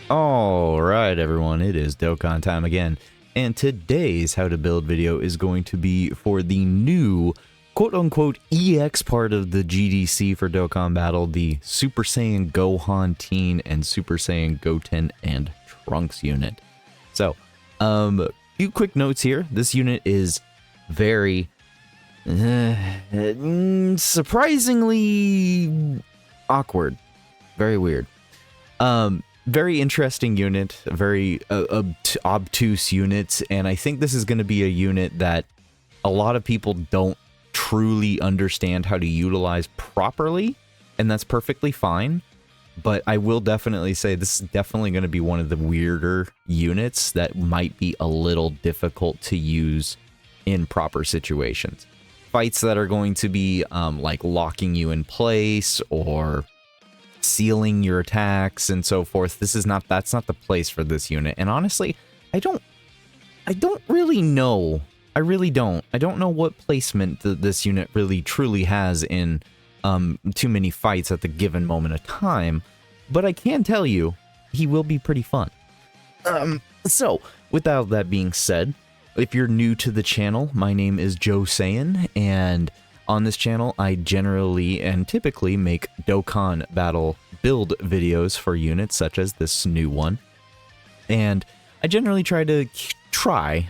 Alright everyone, it is Dokkan time again, and today's how to build video is going to be for the new quote-unquote EX part of the GDC for Dokkan Battle, the Super Saiyan Gohan Teen and Super Saiyan Goten and Trunks unit. So, few quick notes here. This unit is very surprisingly awkward. Very weird. Very interesting unit, very obtuse unit, and I think this is going to be a unit that a lot of people don't truly understand how to utilize properly, and that's perfectly fine. But I will definitely say this is definitely going to be one of the weirder units that might be a little difficult to use in proper situations. Fights that are going to be like locking you in place or sealing your attacks and so forth. That's not the place for this unit. And honestly, I don't really know. I really don't. I don't know what placement this unit really truly has in too many fights at the given moment of time, but I can tell you he will be pretty fun. So without that being said, if you're new to the channel, my name is Saiyan, and on this channel, I generally and typically make Dokkan Battle build videos for units such as this new one. And I generally try to I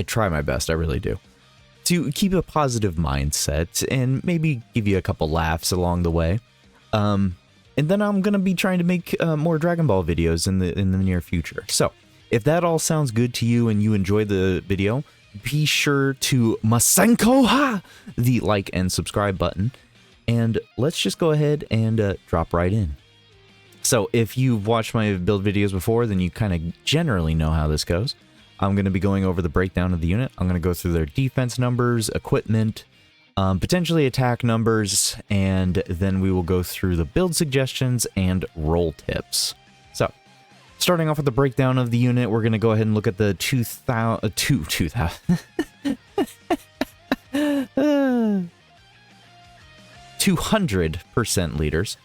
try my best, I really do, to keep a positive mindset and maybe give you a couple laughs along the way. And then I'm going to be trying to make more Dragon Ball videos in the near future. So, if that all sounds good to you and you enjoy the video, be sure to masenko the like and subscribe button, and let's just go ahead and drop right in. So if you've watched my build videos before, then you kind of generally know how this goes. I'm going to be going over the breakdown of the unit. I'm going to go through their defense numbers, equipment, potentially attack numbers, and then we will go through the build suggestions and roll tips. So, starting off with the breakdown of the unit, we're going to go ahead and look at the 200% leaders.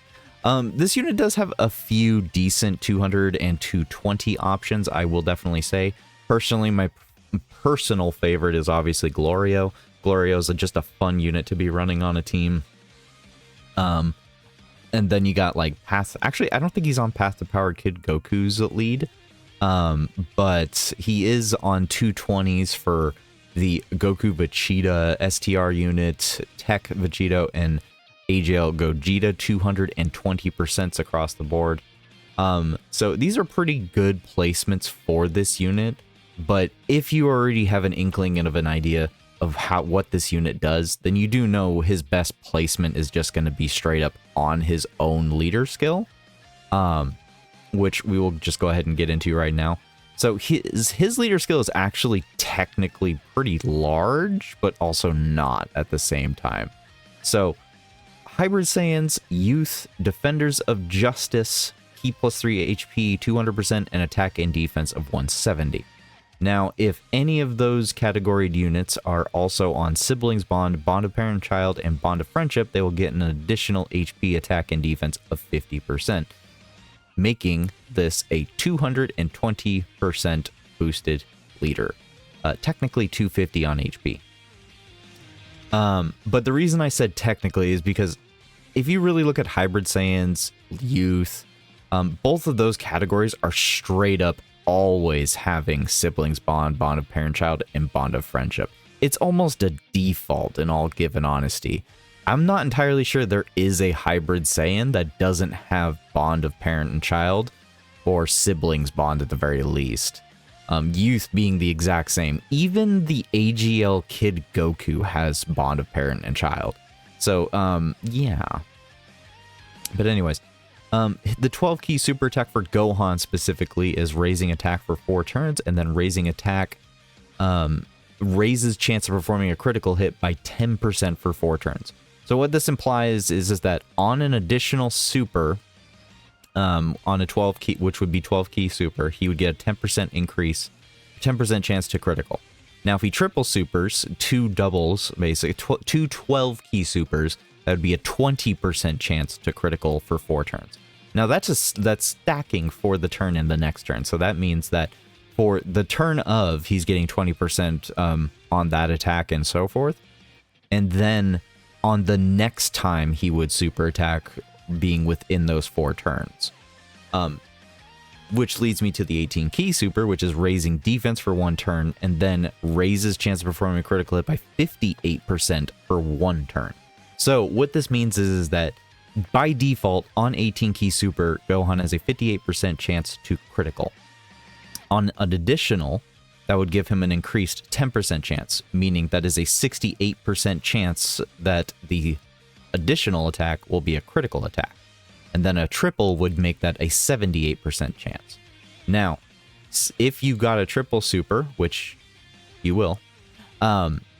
This unit does have a few decent 200 and 220 options, I will definitely say. Personally, my personal favorite is obviously Glorio. Glorio is just a fun unit to be running on a team. And then you got like actually, I don't think he's on Path to Power Kid Goku's lead. But he is on 220s for the Goku Vegeta STR unit, Tech Vegeta, and AJL Gogeta, 220% across the board. So these are pretty good placements for this unit. But if you already have an inkling and of an idea of what this unit does, then you do know his best placement is just going to be straight up on his own leader skill, which we will just go ahead and get into right now. So his leader skill is actually technically pretty large, but also not at the same time. So Hybrid Saiyans, Youth, Defenders of Justice, Ki +3 HP, 200%, and attack and defense of 170. Now, if any of those categoried units are also on Siblings Bond, Bond of Parent-Child, and Bond of Friendship, they will get an additional HP, attack, and defense of 50%, making this a 220% boosted leader. Technically 250 on HP. But the reason I said technically is because if you really look at Hybrid Saiyans, Youth, both of those categories are straight up always having Siblings Bond, Bond of Parent-Child, and Bond of Friendship. It's almost a default in all given honesty. I'm not entirely sure there is a Hybrid Saiyan that doesn't have Bond of Parent and Child, or Siblings Bond at the very least. Youth being the exact same. Even the AGL Kid Goku has Bond of Parent and Child. So, yeah. But anyways, the 12 key super attack for Gohan specifically is raising attack for 4 turns, and then raising attack raises chance of performing a critical hit by 10% for 4 turns. So what this implies is that on an additional super, on a 12 key, which would be 12 key super, he would get a 10% increase, 10% chance to critical. Now if he triple supers, 2 doubles, basically 2 12 key supers, that would be a 20% chance to critical for 4 turns. Now that's stacking for the turn and the next turn. So that means that for the turn of, he's getting 20% on that attack and so forth. And then on the next time he would super attack, being within those 4 turns. Which leads me to the 18 key super, which is raising defense for 1 turn, and then raises chance of performing a critical hit by 58% for 1 turn. So what this means is that by default, on 18 key super, Gohan has a 58% chance to critical. On an additional, that would give him an increased 10% chance, meaning that is a 68% chance that the additional attack will be a critical attack. And then a triple would make that a 78% chance. Now, if you got a triple super, which you will,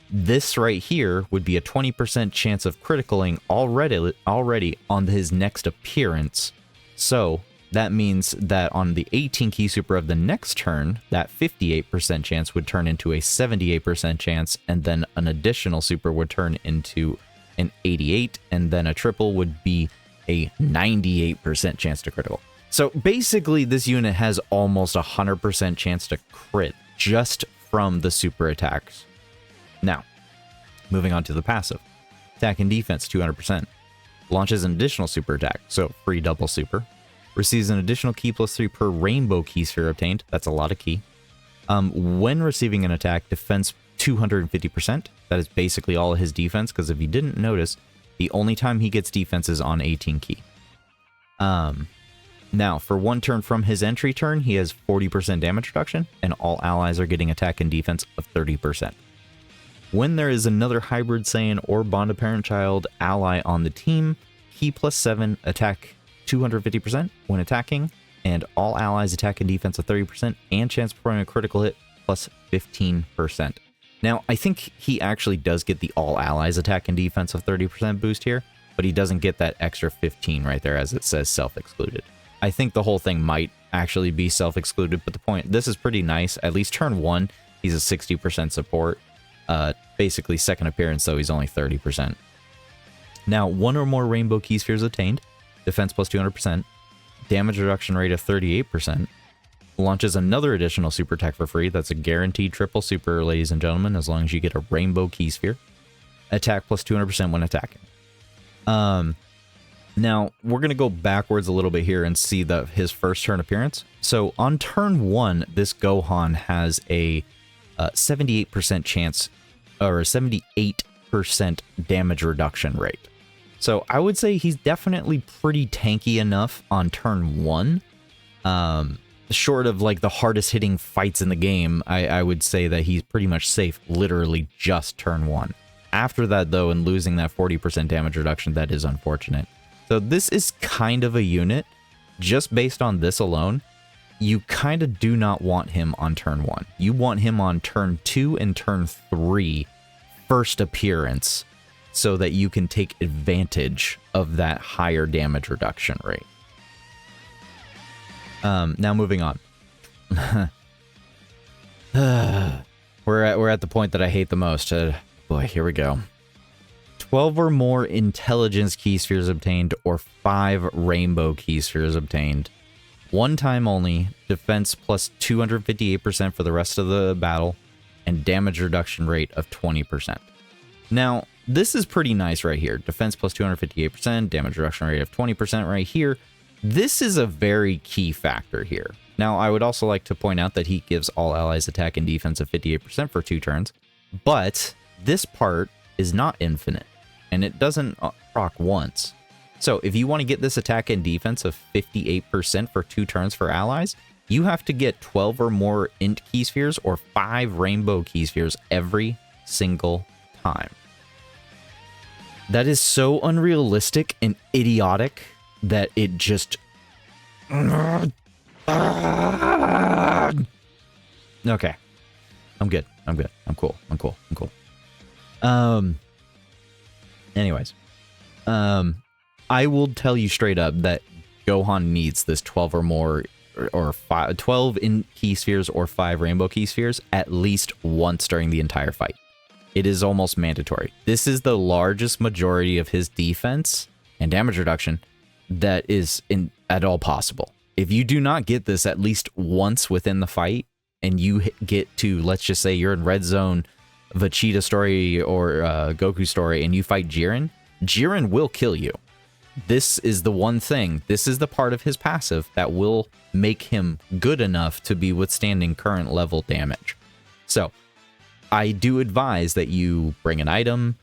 this right here would be a 20% chance of criticaling already on his next appearance. So that means that on the 18 key super of the next turn, that 58% chance would turn into a 78% chance, and then an additional super would turn into an 88, and then a triple would be a 98% chance to critical. So basically this unit has almost 100% chance to crit just from the super attacks. Now, moving on to the passive. Attack and defense 200%. Launches an additional super attack, so free double super. Receives an additional key +3 per rainbow key sphere obtained. That's a lot of key. When receiving an attack, defense 250%. That is basically all of his defense, because if you didn't notice, the only time he gets defense is on 18 key. Now, for 1 turn from his entry turn, he has 40% damage reduction, and all allies are getting attack and defense of 30%. When there is another Hybrid Saiyan or Bond of Parent-Child ally on the team, key +7, attack 250% when attacking, and all allies attack and defense of 30%, and chance of performing a critical hit +15%. Now, I think he actually does get the all allies attack and defense of 30% boost here, but he doesn't get that extra 15 right there as it says self-excluded. I think the whole thing might actually be self-excluded, but the point, this is pretty nice. At least turn 1, he's a 60% support. Basically, second appearance, though, he's only 30%. Now, 1 or more rainbow key spheres obtained, defense +200%, damage reduction rate of 38%, launches another additional super attack for free. That's a guaranteed triple super, ladies and gentlemen, as long as you get a rainbow key sphere. Attack +200% when attacking. Now, we're going to go backwards a little bit here and see his first turn appearance. So on turn 1, this Gohan has a 78% chance, or a 78% damage reduction rate. So I would say he's definitely pretty tanky enough on turn 1. Short of like the hardest hitting fights in the game, I would say that he's pretty much safe literally just turn 1. After that, though, and losing that 40% damage reduction, that is unfortunate. So this is kind of a unit, just based on this alone, you kind of do not want him on turn 1. You want him on turn 2 and turn 3, first appearance, so that you can take advantage of that higher damage reduction rate. Now moving on. We're at the point that I hate the most. Boy, here we go. 12 or more intelligence key spheres obtained, or 5 rainbow key spheres obtained. 1 time only, defense +258% for the rest of the battle, and damage reduction rate of 20%. Now, this is pretty nice right here. Defense +258%, damage reduction rate of 20% right here. This is a very key factor here. Now, I would also like to point out that he gives all allies attack and defense of 58% for 2 turns, but this part is not infinite, and it doesn't proc once. So if you want to get this attack and defense of 58% for 2 turns for allies, you have to get 12 or more INT key spheres or 5 rainbow key spheres every single time. That is so unrealistic and idiotic that it just... Okay. I'm good. I'm good. I'm cool. I'm cool. I'm cool. Anyways. I will tell you straight up that Gohan needs this 12 or more, or 12 in key spheres or 5 rainbow key spheres at least once during the entire fight. It is almost mandatory. This is the largest majority of his defense and damage reduction that is at all possible. If you do not get this at least once within the fight, and you get to, let's just say you're in Red Zone, Vegeta story or Goku story, and you fight Jiren, Jiren will kill you. This is the one thing, this is the part of his passive that will make him good enough to be withstanding current level damage. So, I do advise that you bring an item,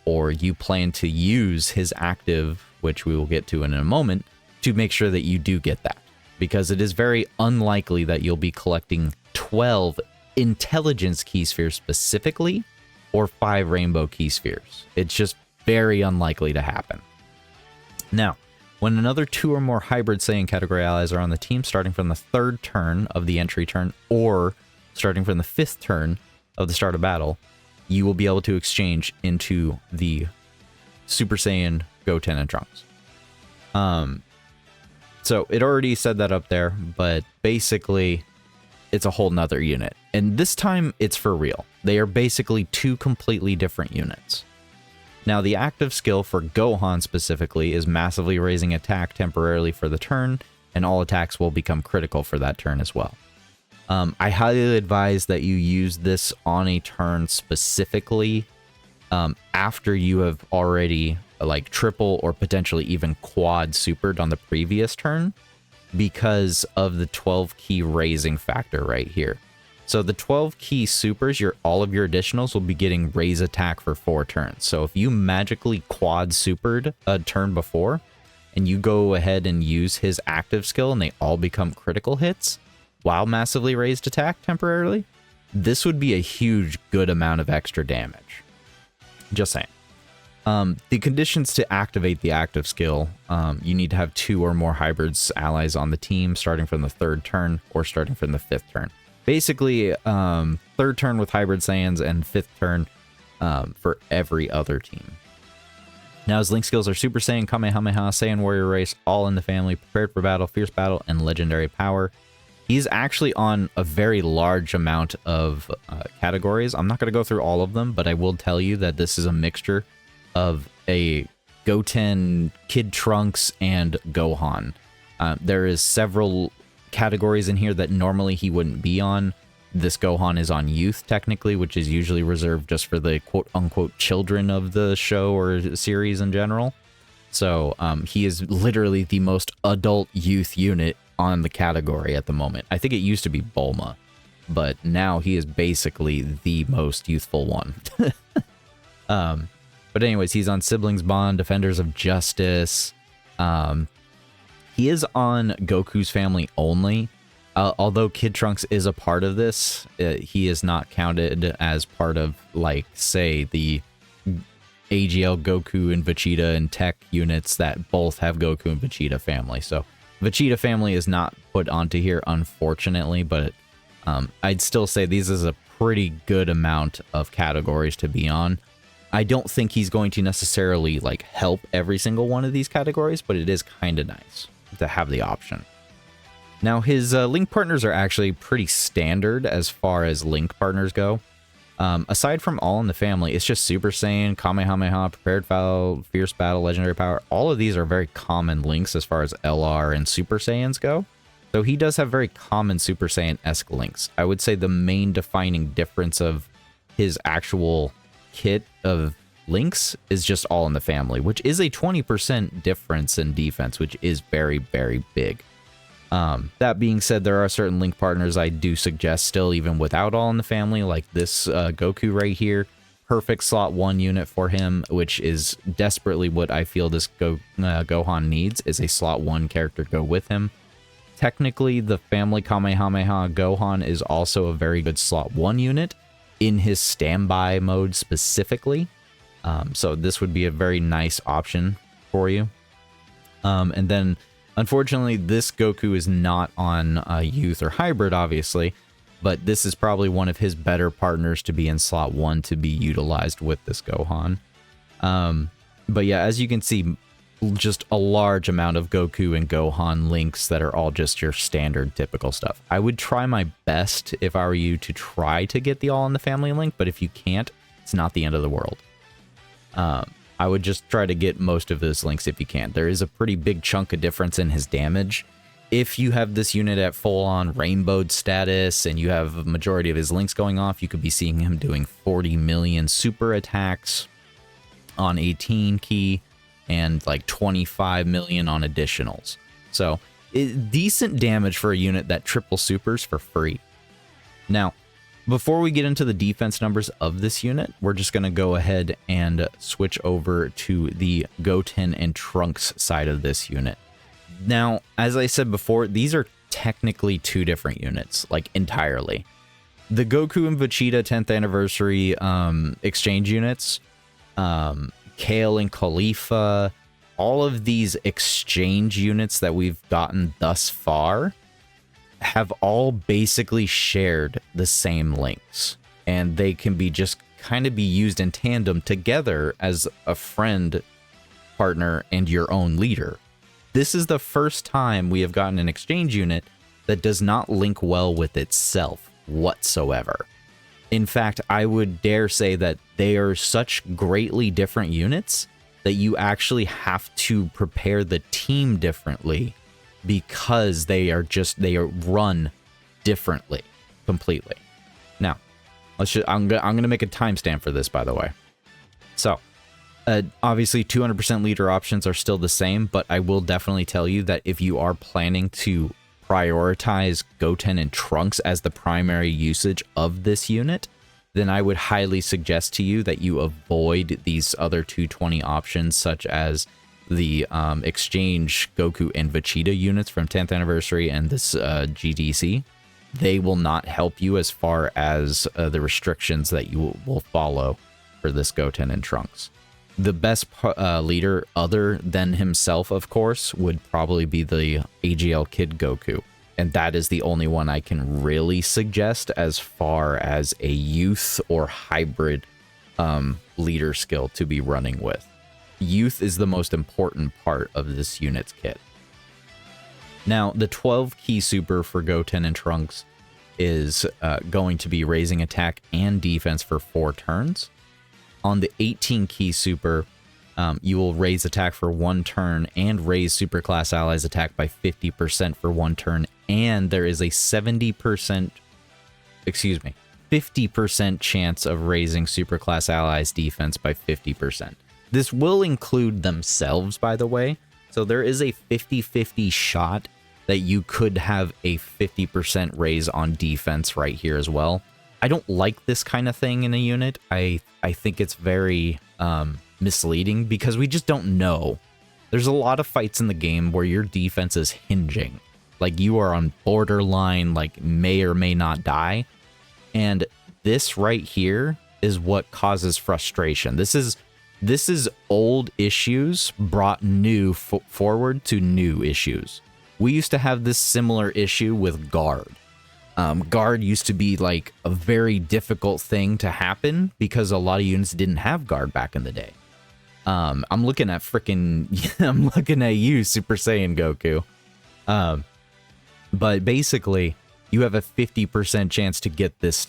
or you plan to use his active, which we will get to in a moment, to make sure that you do get that. Because it is very unlikely that you'll be collecting 12 intelligence key spheres specifically, or 5 rainbow key spheres. It's just very unlikely to happen. Now, when another 2 or more hybrid Saiyan category allies are on the team, starting from the 3rd turn of the entry turn, or starting from the 5th turn of the start of battle, you will be able to exchange into the Super Saiyan Goten and Trunks. So it already said that up there, but basically it's a whole nother unit. And this time it's for real. They are basically 2 completely different units. Now the active skill for Gohan specifically is massively raising attack temporarily for the turn, and all attacks will become critical for that turn as well. I highly advise that you use this on a turn specifically after you have already like triple or potentially even quad supered on the previous turn, because of the 12 key raising factor right here. So the 12 key supers, all of your additionals will be getting raise attack for 4 turns. So if you magically quad supered a turn before and you go ahead and use his active skill and they all become critical hits while massively raised attack temporarily, this would be a huge good amount of extra damage. Just saying. The conditions to activate the active skill, you need to have 2 or more hybrids allies on the team starting from the 3rd turn or starting from the 5th turn. Basically, 3rd turn with hybrid Saiyans and 5th turn for every other team. Now his link skills are Super Saiyan, Kamehameha, Saiyan Warrior Race, all in the family, Prepared for Battle, Fierce Battle, and Legendary Power. He's actually on a very large amount of categories. I'm not going to go through all of them, but I will tell you that this is a mixture of a Goten, Kid Trunks, and Gohan. There is several categories in here that normally he wouldn't be on. This Gohan is on youth technically, which is usually reserved just for the quote-unquote children of the show or series in general. So he is literally the most adult youth unit on the category at the moment. I think it used to be Bulma, but now he is basically the most youthful one. But anyways, he's on Siblings Bond, Defenders of Justice. He is on Goku's family only. Although Kid Trunks is a part of this, he is not counted as part of, like, say, the AGL Goku and Vegeta and Tech units that both have Goku and Vegeta family. So Vegeta family is not put onto here, unfortunately, but I'd still say these is a pretty good amount of categories to be on. I don't think he's going to necessarily like help every single one of these categories, but it is kind of nice to have the option. Now his link partners are actually pretty standard as far as link partners go. Aside from all in the family, it's just Super Saiyan, Kamehameha, Prepared Battle, Fierce Battle, Legendary Power. All of these are very common links as far as LR and Super Saiyans go. So he does have very common Super Saiyan-esque links. I would say the main defining difference of his actual kit of links is just all in the family, which is a 20% difference in defense, which is very, very big. That being said, there are certain link partners I do suggest still, even without all in the family, like this Goku right here. Perfect slot 1 unit for him, which is desperately what I feel this Gohan needs, is a slot 1 character to go with him. Technically, the family Kamehameha Gohan is also a very good slot 1 unit in his standby mode specifically. So this would be a very nice option for you. And then, unfortunately, this Goku is not on youth or hybrid, obviously, but this is probably one of his better partners to be in slot 1 to be utilized with this Gohan. But yeah, as you can see, just a large amount of Goku and Gohan links that are all just your standard typical stuff. I would try my best if I were you to try to get the all in the family link, but if you can't, it's not the end of the world. I would just try to get most of those links if you can. There is a pretty big chunk of difference in his damage. If you have this unit at full-on rainbowed status and you have a majority of his links going off, you could be seeing him doing 40 million super attacks on 18 key and like 25 million on additionals. So decent damage for a unit that triple supers for free. Now, before we get into the defense numbers of this unit, we're just going to go ahead and switch over to the Goten and Trunks side of this unit. Now, as I said before, these are technically two different units, like entirely. The Goku and Vegeta 10th anniversary exchange units, Kale and Khalifa, all of these exchange units that we've gotten thus far have all basically shared the same links, and they can be just kind of be used in tandem together as a friend, partner, and your own leader. This is the first time we have gotten an exchange unit that does not link well with itself whatsoever. In fact, I would dare say that they are such greatly different units that you actually have to prepare the team differently, because they are run differently completely. Now, I'm gonna make a timestamp for this, by the way. So, obviously 200% leader options are still the same, but I will definitely tell you that if you are planning to prioritize Goten and Trunks as the primary usage of this unit, then I would highly suggest to you that you avoid these other 220 options, such as the exchange Goku and Vegeta units from 10th anniversary and this GDC. They will not help you as far as the restrictions that you will follow for this Goten and Trunks. The best leader, other than himself, of course, would probably be the AGL Kid Goku. And that is the only one I can really suggest as far as a youth or hybrid leader skill to be running with. Youth is the most important part of this unit's kit. Now, the 12 key super for Goten and Trunks is going to be raising attack and defense for 4 turns. On the 18 key super, you will raise attack for 1 turn and raise superclass allies attack by 50% for 1 turn. And there is a 50% chance of raising superclass allies defense by 50%. This will include themselves, by the way. So there is a 50-50 shot that you could have a 50% raise on defense right here as well. I don't like this kind of thing in a unit. I think it's very misleading because we just don't know. There's a lot of fights in the game where your defense is hinging. Like you are on borderline, like may or may not die. And this right here is what causes frustration. This is old issues brought new forward to new issues. We used to have this similar issue with guard. Guard used to be like a very difficult thing to happen because a lot of units didn't have guard back in the day. I'm looking at I'm looking at you, Super Saiyan Goku. But basically, you have a 50% chance to get this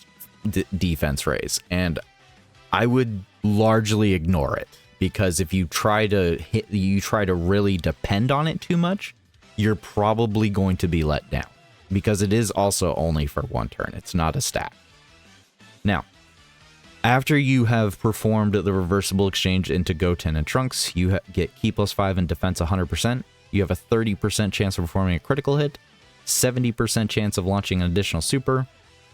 defense raise, and I would largely ignore it because if you try to really depend on it too much, you're probably going to be let down because it is also only for 1 turn. It's not a stack. Now, after you have performed the reversible exchange into Goten and Trunks, you get Ki +5 and defense 100%. You have a 30% chance of performing a critical hit, 70% chance of launching an additional super,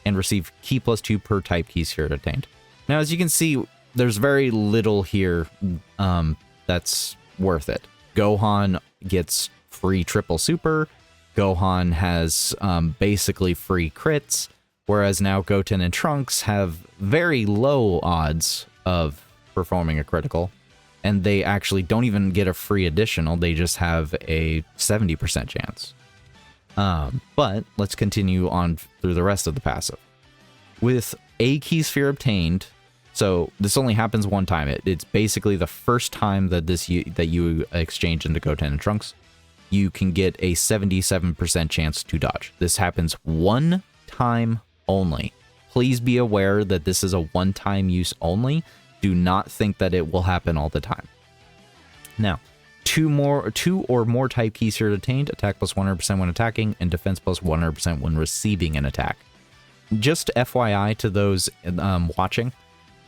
and receive Ki +2 per type key sphere obtained. Now, as you can see, there's very little here that's worth it. Gohan gets free triple super. Gohan has basically free crits, whereas now Goten and Trunks have very low odds of performing a critical, and they actually don't even get a free additional, they just have a 70% chance. But let's continue on through the rest of the passive. With a key sphere obtained, so this only happens 1 time. It's basically the first time that you exchange into Goten and Trunks, you can get a 77% chance to dodge. This happens 1 time only. Please be aware that this is a 1-time use only. Do not think that it will happen all the time. Now, two or more type keys here attained, attack plus 100% when attacking, and defense plus 100% when receiving an attack. Just FYI to those watching,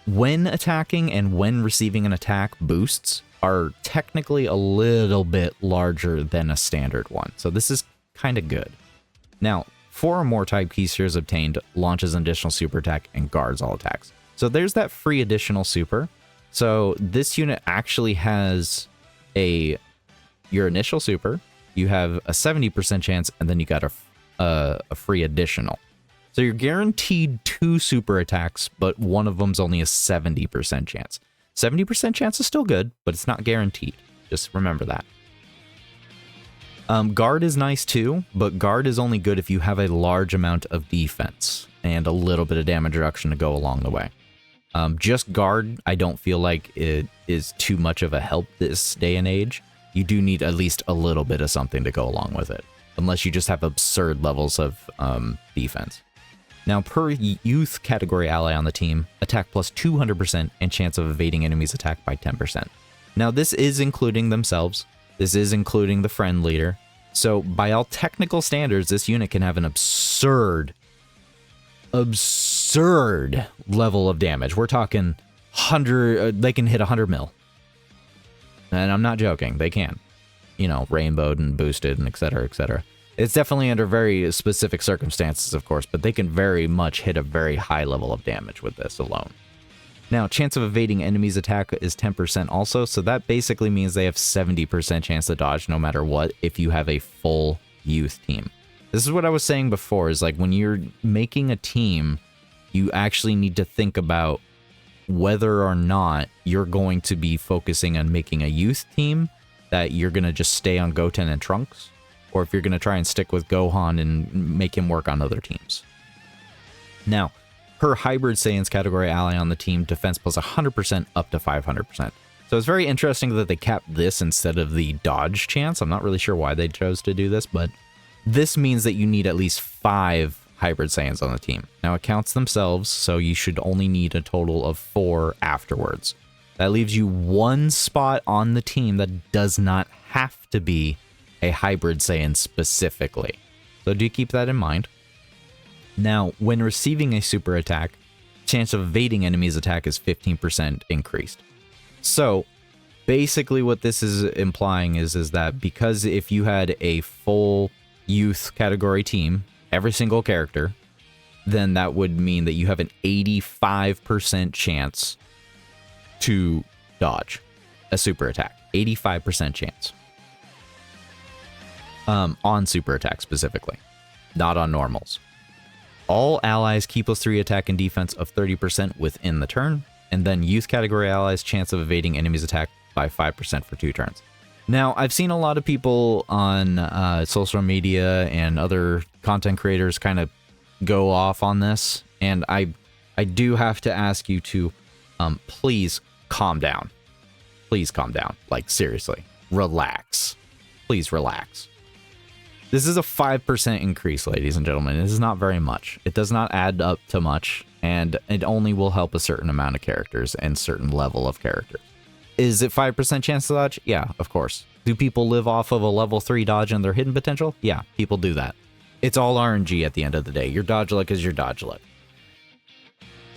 when attacking and when receiving an attack, boosts are technically a little bit larger than a standard one. So this is kind of good. Now, 4 or more type keys here is obtained, launches an additional super attack, and guards all attacks. So there's that free additional super. So this unit actually has your initial super, you have a 70% chance, and then you got a free additional. So you're guaranteed 2 super attacks, but one of them's only a 70% chance. 70% chance is still good, but it's not guaranteed. Just remember that. Guard is nice too, but guard is only good if you have a large amount of defense and a little bit of damage reduction to go along the way. Just guard, I don't feel like it is too much of a help this day and age. You do need at least a little bit of something to go along with it, unless you just have absurd levels of defense. Now, per youth category ally on the team, attack plus 200% and chance of evading enemies' attack by 10%. Now, this is including themselves. This is including the friend leader. So, by all technical standards, this unit can have an absurd level of damage. We're talking 100, they can hit 100 mil. And I'm not joking, they can. You know, rainbowed and boosted and etc, etc. It's definitely under very specific circumstances, of course, but they can very much hit a very high level of damage with this alone. Now, chance of evading enemies' attack is 10% also, so that basically means they have 70% chance to dodge no matter what if you have a full youth team. This is what I was saying before, is like when you're making a team, you actually need to think about whether or not you're going to be focusing on making a youth team that you're going to just stay on Goten and Trunks, or if you're going to try and stick with Gohan and make him work on other teams. Now, per Hybrid Saiyan's category ally on the team, defense plus 100% up to 500%. So it's very interesting that they capped this instead of the dodge chance. I'm not really sure why they chose to do this, but this means that you need at least 5 Hybrid Saiyans on the team. Now, it counts themselves, so you should only need a total of 4 afterwards. That leaves you 1 spot on the team that does not have to be a Hybrid Saiyan specifically. So do keep that in mind. Now, when receiving a super attack, chance of evading enemies' attack is 15% increased. So basically what this is implying is that because if you had a full youth category team, every single character, then that would mean that you have an 85% chance to dodge a super attack. 85% chance. On super attack specifically, not on normals. All allies key plus 3 attack and defense of 30% within the turn, and then youth category allies chance of evading enemies' attack by 5% for 2 turns. Now, I've seen a lot of people on social media and other content creators kind of go off on this, and I do have to ask you to please calm down. Please calm down. Like, seriously. Relax. Please relax. This is a 5% increase, ladies and gentlemen. This is not very much. It does not add up to much, and it only will help a certain amount of characters and certain level of characters. Is it 5% chance to dodge? Yeah, of course. Do people live off of a level 3 dodge and their hidden potential? Yeah, people do that. It's all RNG at the end of the day. Your dodge luck is your dodge luck.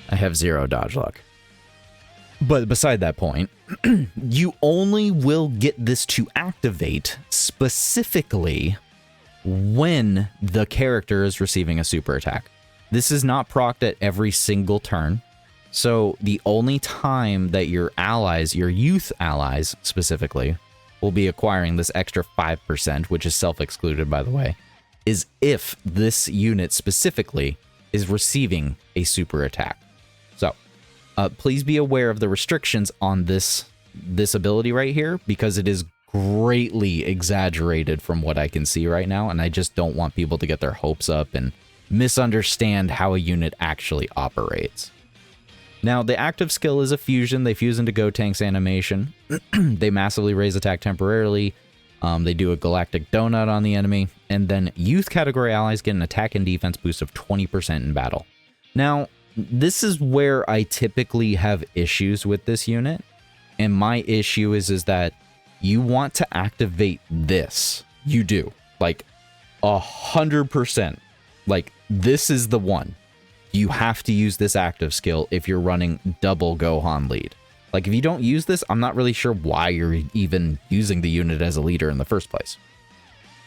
I have 0 dodge luck. But beside that point, you only will get this to activate specifically when the character is receiving a super attack. This is not procced at every single turn. So the only time that your allies, your youth allies specifically, will be acquiring this extra 5%, which is self-excluded by the way, is if this unit specifically is receiving a super attack. So please be aware of the restrictions on this ability right here, because it is greatly exaggerated from what I can see right now, and I just don't want people to get their hopes up and misunderstand how a unit actually operates. Now, the active skill is a fusion. They fuse into Gotenks animation. They massively raise attack temporarily. They do a galactic donut on the enemy. And then youth category allies get an attack and defense boost of 20% in battle. Now, this is where I typically have issues with this unit. And my issue is that you want to activate this. You do. Like 100%. Like, this is the one. You have to use this active skill if you're running double Gohan lead. Like, if you don't use this, I'm not really sure why you're even using the unit as a leader in the first place.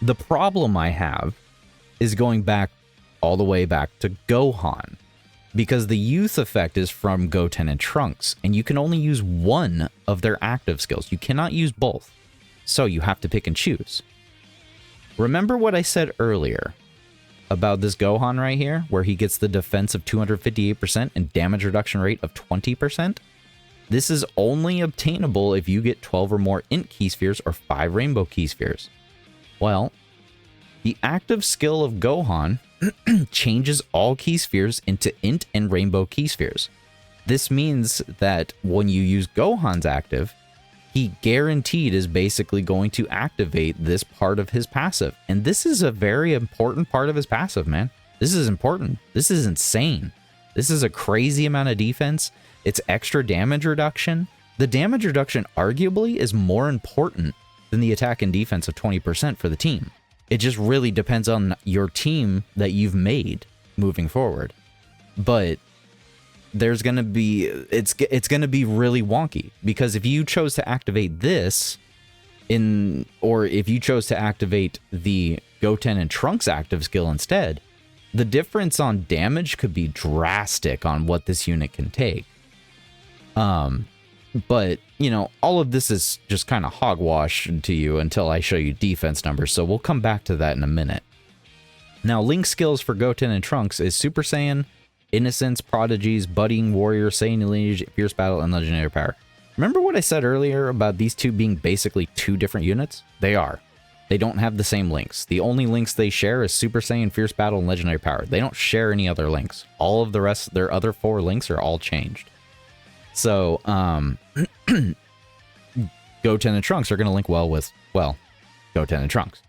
The problem I have is going back all the way back to Gohan, because the youth effect is from Goten and Trunks, and you can only use one of their active skills. You cannot use both, so you have to pick and choose. Remember what I said earlier about this Gohan right here, where he gets the defense of 258% and damage reduction rate of 20%? This is only obtainable if you get 12 or more INT key spheres or 5 rainbow key spheres. Well, the active skill of Gohan changes all key spheres into INT and rainbow key spheres. This means that when you use Gohan's active, he guaranteed is basically going to activate this part of his passive. And this is a very important part of his passive, man. This is important. This is insane. This is a crazy amount of defense. It's extra damage reduction. The damage reduction arguably is more important than the attack and defense of 20% for the team. It just really depends on your team that you've made moving forward. But there's going to be, it's going to be really wonky, because if you chose to activate this or if you chose to activate the Goten and Trunks active skill instead, the difference on damage could be drastic on what this unit can take. But, you know, all of this is just kind of hogwash to you until I show you defense numbers, so we'll come back to that in a minute. Now, Link skills for Goten and Trunks is Super Saiyan, Innocence, Prodigies, Budding, Warrior, Saiyan Lineage, Fierce Battle, and Legendary Power. Remember what I said earlier about these two being basically two different units? They are. They don't have the same links. The only links they share is Super Saiyan, Fierce Battle, and Legendary Power. They don't share any other links. All of the rest, their other 4 links are all changed. So, Goten and Trunks are going to link well with, well, Goten and Trunks.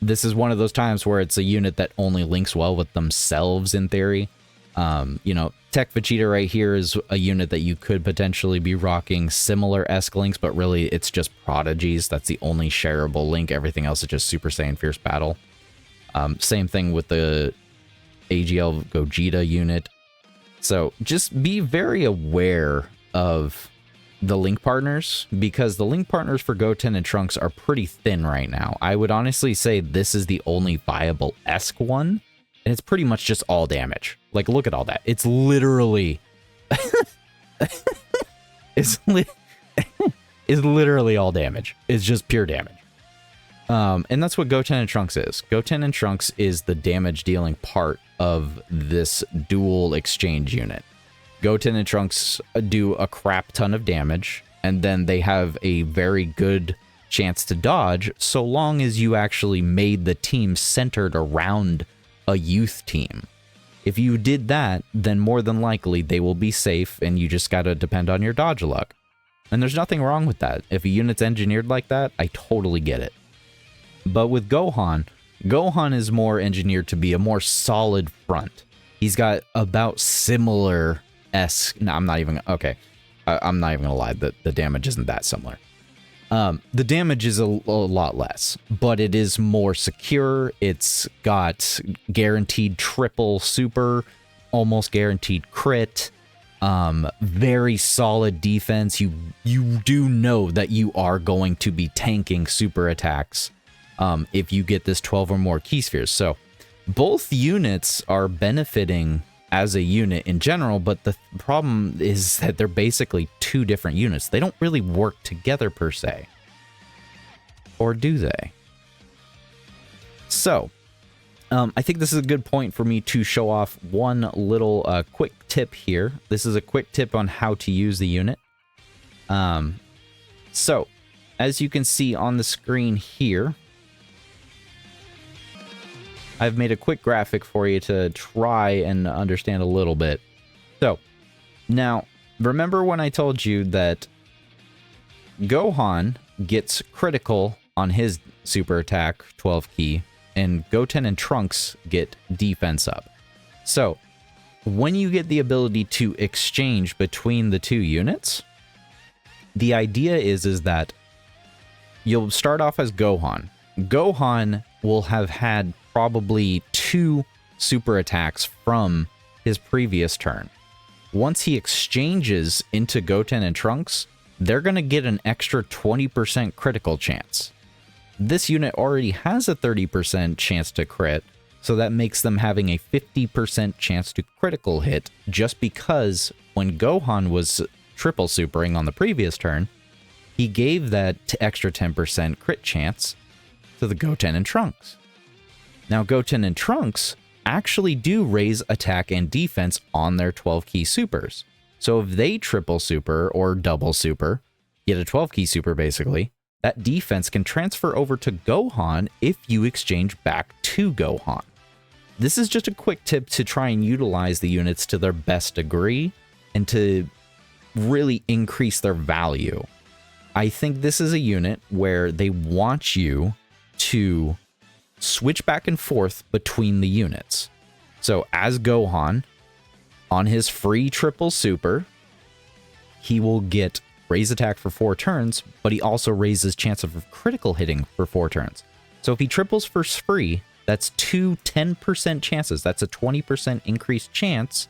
This is one of those times where it's a unit that only links well with themselves in theory. You know, Tech Vegeta right here is a unit that you could potentially be rocking similar-esque links, but really it's just Prodigies. That's the only shareable link. Everything else is just Super Saiyan Fierce Battle. Same thing with the AGL Gogeta unit. So just be very aware of the link partners, because the link partners for Goten and Trunks are pretty thin right now. I would honestly say this is the only viable-esque one, and it's pretty much just all damage. Like, look at all that. It's literally... it's literally all damage. It's just pure damage. And that's what Goten and Trunks is. Goten and Trunks is the damage-dealing part of this dual exchange unit. Goten and Trunks do a crap ton of damage, and then they have a very good chance to dodge, so long as you actually made the team centered around a youth team. If you did that, then more than likely they will be safe, and you just gotta depend on your dodge luck. And there's nothing wrong with that. If a unit's engineered like that, I totally get it. But with Gohan, Gohan is more engineered to be a more solid front. He's got about similar-esque... No, I'm not even... Okay. I'm not even gonna lie. The damage isn't that similar. The damage is a lot less, but it is more secure. It's got guaranteed triple super, almost guaranteed crit, very solid defense. You do know that you are going to be tanking super attacks if you get this 12 or more key spheres. So both units are benefiting as a unit in general, but the problem is that they're basically two different units. They don't really work together per se. Or do they? So, I think this is a good point for me to show off one little quick tip here. This is a quick tip on how to use the unit. So, as you can see on the screen here, I've made a quick graphic for you to try and understand a little bit. So, now, remember when I told you that Gohan gets critical on his super attack, 12 key, and Goten and Trunks get defense up. So, when you get the ability to exchange between the two units, the idea is that you'll start off as Gohan. Gohan will have had probably 2 super attacks from his previous turn. Once he exchanges into Goten and Trunks, they're going to get an extra 20% critical chance. This unit already has a 30% chance to crit, so that makes them having a 50% chance to critical hit, just because when Gohan was triple supering on the previous turn, he gave that extra 10% crit chance to the Goten and Trunks. Now, Goten and Trunks actually do raise attack and defense on their 12 key supers. So if they triple super or double super, get a 12 key super basically, that defense can transfer over to Gohan if you exchange back to Gohan. This is just a quick tip to try and utilize the units to their best degree and to really increase their value. I think this is a unit where they want you to switch back and forth between the units. So as Gohan, on his free triple super, he will get raise attack for 4 turns, but he also raises chance of critical hitting for 4 turns. So if he triples for free, that's 2 10% chances. That's a 20% increased chance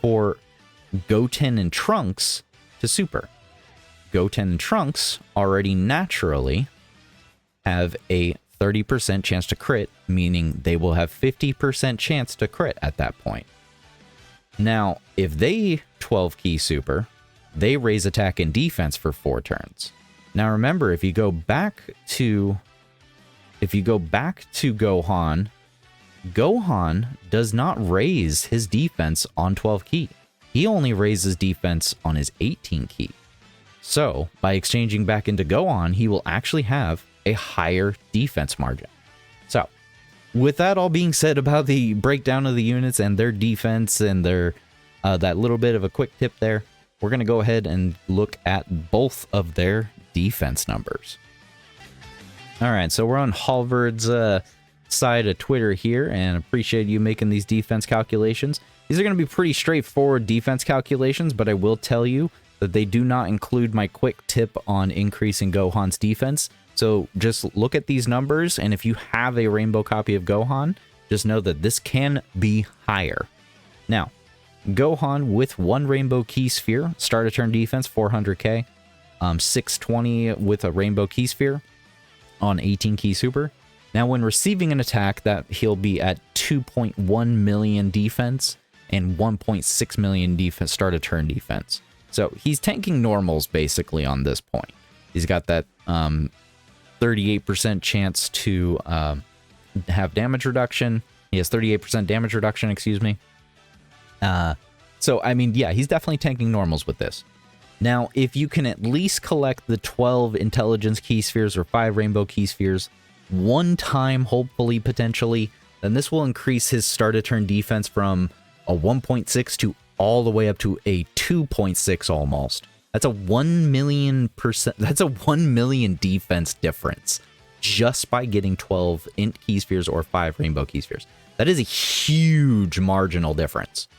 for Goten and Trunks to super. Goten and Trunks already naturally have a 30% chance to crit, meaning they will have 50% chance to crit at that point. Now, if they 12 key super, they raise attack and defense for 4 turns. Now remember, if you go back to Gohan, Gohan does not raise his defense on 12 key. He only raises defense on his 18 key. So, by exchanging back into Gohan, he will actually have a higher defense margin. So, with that all being said about the breakdown of the units and their defense and their that little bit of a quick tip there, we're going to go ahead and look at both of their defense numbers. Alright, so we're on Halvard's side of Twitter here, and appreciate you making these defense calculations. These are going to be pretty straightforward defense calculations, but I will tell you that they do not include my quick tip on increasing Gohan's defense. So just look at these numbers, and if you have a rainbow copy of Gohan, just know that this can be higher. Now, Gohan with 1 rainbow key sphere, start a turn defense 400k, 620 with a rainbow key sphere on 18 key super. Now when receiving an attack, that he'll be at 2.1 million defense and 1.6 million defense, start a turn defense. So he's tanking normals basically on this point. He's got that 38% chance to have damage reduction. He has 38% damage reduction, excuse me. So, I mean, yeah, he's definitely tanking normals with this. Now, if you can at least collect the 12 intelligence key spheres or 5 rainbow key spheres one time, hopefully, potentially, then this will increase his start of turn defense from a 1.6 to all the way up to a 2.6 almost. That's a 1 million%. That's a 1 million defense difference just by getting 12 int key spheres or 5 rainbow key spheres. That is a huge marginal difference.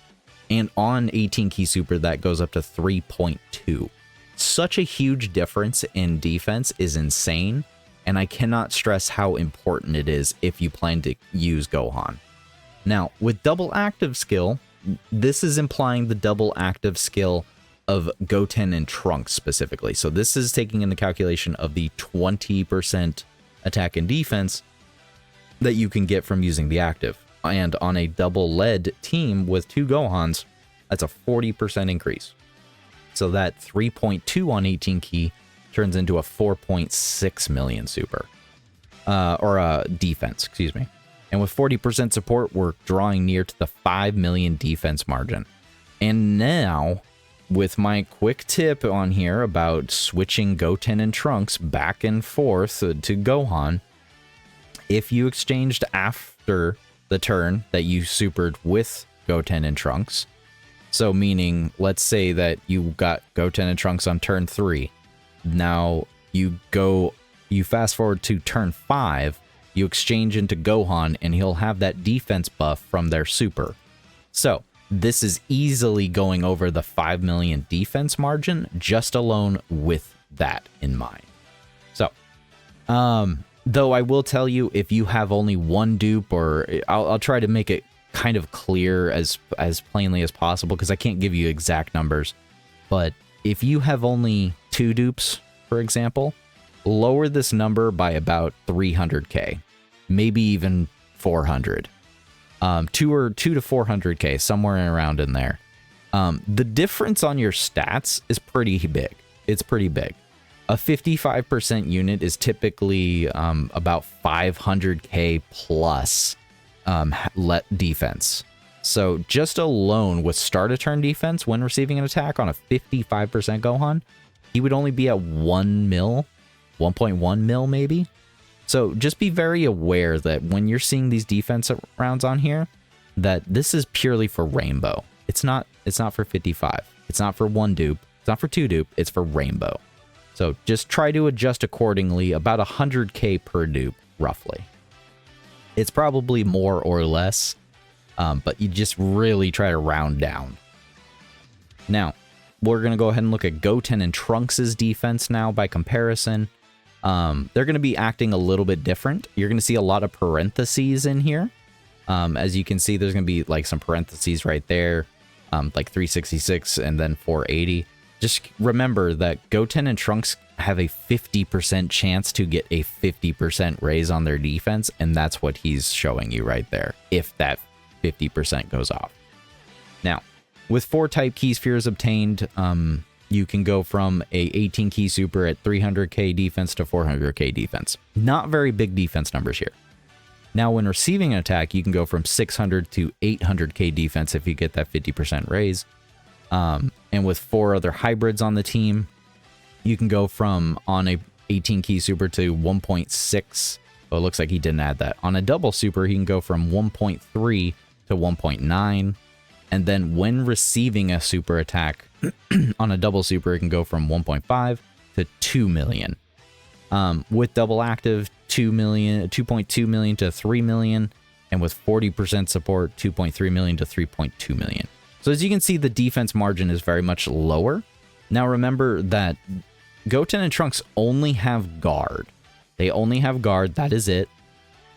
And on 18 key super, that goes up to 3.2. Such a huge difference in defense is insane, and I cannot stress how important it is if you plan to use Gohan. Now, with double active skill, this is implying the double active skill of Goten and Trunks specifically. So this is taking into calculation of the 20% attack and defense that you can get from using the active. And on a double lead team with 2 Gohans, that's a 40% increase. So that 3.2 on 18 key turns into a 4.6 million super. Defense, excuse me. And with 40% support, we're drawing near to the 5 million defense margin. And now, with my quick tip on here about switching Goten and Trunks back and forth to Gohan, if you exchanged after the turn that you supered with Goten and Trunks, so meaning, let's say that you got Goten and Trunks on turn 3, now you fast forward to turn 5, you exchange into Gohan, and he'll have that defense buff from their super. So, this is easily going over the 5 million defense margin, just alone with that in mind. So, Though I will tell you, if you have only one dupe, or I'll try to make it kind of clear as plainly as possible, because I can't give you exact numbers. But if you have only 2 dupes, for example, lower this number by about 300k, maybe even 400. 2 to 400k, somewhere around in there. The difference on your stats is pretty big. It's pretty big. A 55% unit is typically about 500k plus defense. So just alone with start a turn defense when receiving an attack on a 55% Gohan, he would only be at 1 mil, 1.1 mil maybe. So just be very aware that when you're seeing these defense rounds on here, that this is purely for Rainbow. It's not for 55. It's not for 1 dupe. It's not for 2 dupe. It's for Rainbow. So just try to adjust accordingly, about 100k per dupe, roughly. It's probably more or less, but you just really try to round down. Now, we're going to go ahead and look at Goten and Trunks' defense now by comparison. They're going to be acting a little bit different. You're going to see a lot of parentheses in here. As you can see, there's going to be like some parentheses right there, like 366 and then 480. Just remember that Goten and Trunks have a 50% chance to get a 50% raise on their defense, and that's what he's showing you right there, if that 50% goes off. Now, with 4 type key spheres obtained, you can go from a 18 key super at 300k defense to 400k defense. Not very big defense numbers here. Now, when receiving an attack, you can go from 600 to 800k defense if you get that 50% raise. And with 4 other hybrids on the team, you can go from on a 18 key super to 1.6. Well, it looks like he didn't add that. On a double super, he can go from 1.3 to 1.9. And then when receiving a super attack on a double super, it can go from 1.5 to 2 million. With double active, 2.2 million to 3 million. And with 40% support, 2.3 million to 3.2 million. So as you can see, the defense margin is very much lower. Now remember that Goten and Trunks only have guard. They only have guard, that is it.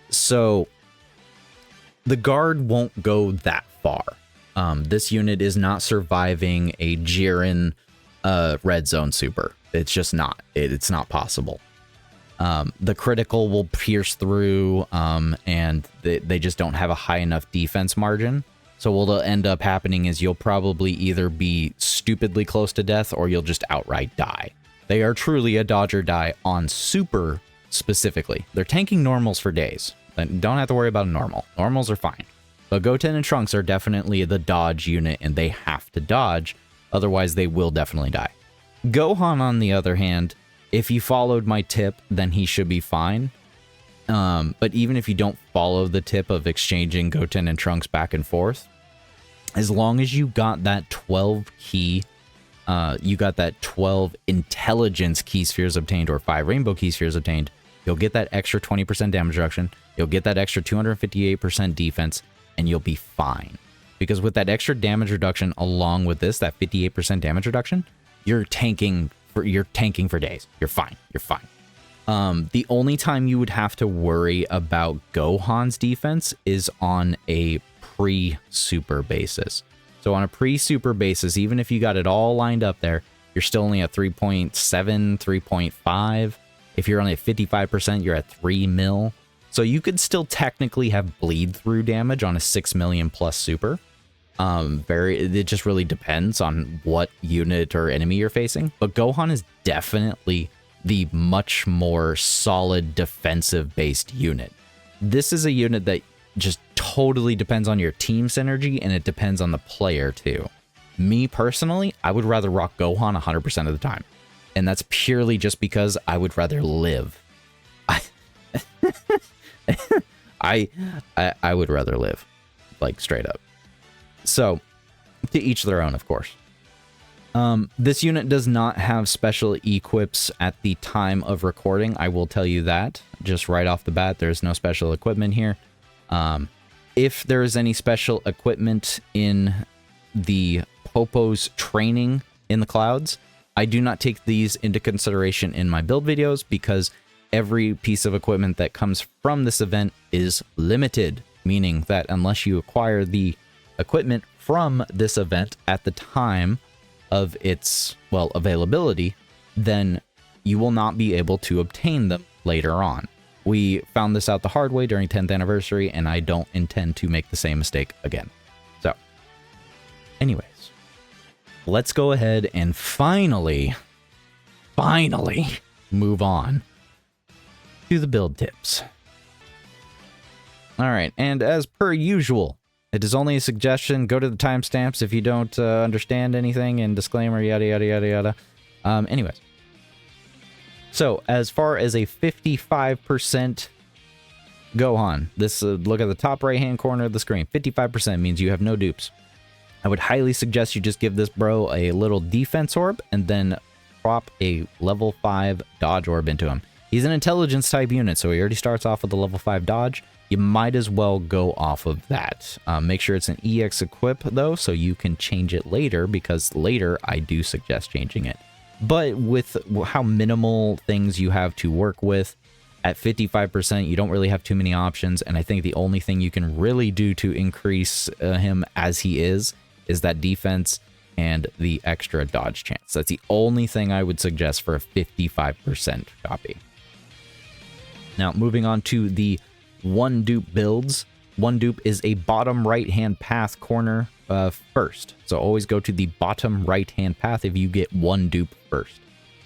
So the guard won't go that far. This unit is not surviving a Jiren red zone super. It's just not. It's not possible. The critical will pierce through, and they just don't have a high enough defense margin. So what'll end up happening is you'll probably either be stupidly close to death or you'll just outright die. They are truly a dodge or die on super specifically. They're tanking normals for days. Don't have to worry about a normal. Normals are fine. But Goten and Trunks are definitely the dodge unit, and they have to dodge. Otherwise, they will definitely die. Gohan, on the other hand, if you followed my tip, then he should be fine. But even if you don't follow the tip of exchanging Goten and Trunks back and forth, as long as you got that 12 key, you got that 12 intelligence key spheres obtained or 5 rainbow key spheres obtained, you'll get that extra 20% damage reduction, you'll get that extra 258% defense, and you'll be fine. Because with that extra damage reduction along with this, that 58% damage reduction, you're tanking for days. You're fine. You're fine. The only time you would have to worry about Gohan's defense is on a pre-super basis. So on a pre-super basis, even if you got it all lined up there, you're still only at 3.7, 3.5. If you're only at 55%, you're at 3 mil. So you could still technically have bleed through damage on a 6 million plus super. It just really depends on what unit or enemy you're facing. But Gohan is definitely the much more solid defensive based unit. This is a unit that just totally depends on your team synergy, and it depends on the player too. Me personally, I would rather rock Gohan 100% of the time. And that's purely just because I would rather live. I would rather live, like straight up. So, to each their own, of course. This unit does not have special equips at the time of recording. I will tell you that just right off the bat. There's no special equipment here. If there is any special equipment in the Popo's training in the clouds, I do not take these into consideration in my build videos because every piece of equipment that comes from this event is limited, meaning that unless you acquire the equipment from this event at the time of its, well, availability, then you will not be able to obtain them later on. We found this out the hard way during 10th anniversary, and I don't intend to make the same mistake again. So, anyways, let's go ahead and finally move on to the build tips. All right, and as per usual, it is only a suggestion. Go to the timestamps if you don't understand anything, and disclaimer, yada, yada, yada, yada. Anyways. So, as far as a 55% Gohan, this look at the top right-hand corner of the screen. 55% means you have no dupes. I would highly suggest you just give this bro a little defense orb and then drop a level 5 dodge orb into him. He's an intelligence type unit, so he already starts off with a level 5 dodge. You might as well go off of that. Make sure it's an EX equip, though, so you can change it later, because later I do suggest changing it. But with how minimal things you have to work with, at 55%, you don't really have too many options, and I think the only thing you can really do to increase him as he is that defense and the extra dodge chance. That's the only thing I would suggest for a 55% copy. Now, moving on to the one dupe builds. One dupe is a bottom right-hand path corner first. So always go to the bottom right-hand path if you get one dupe first.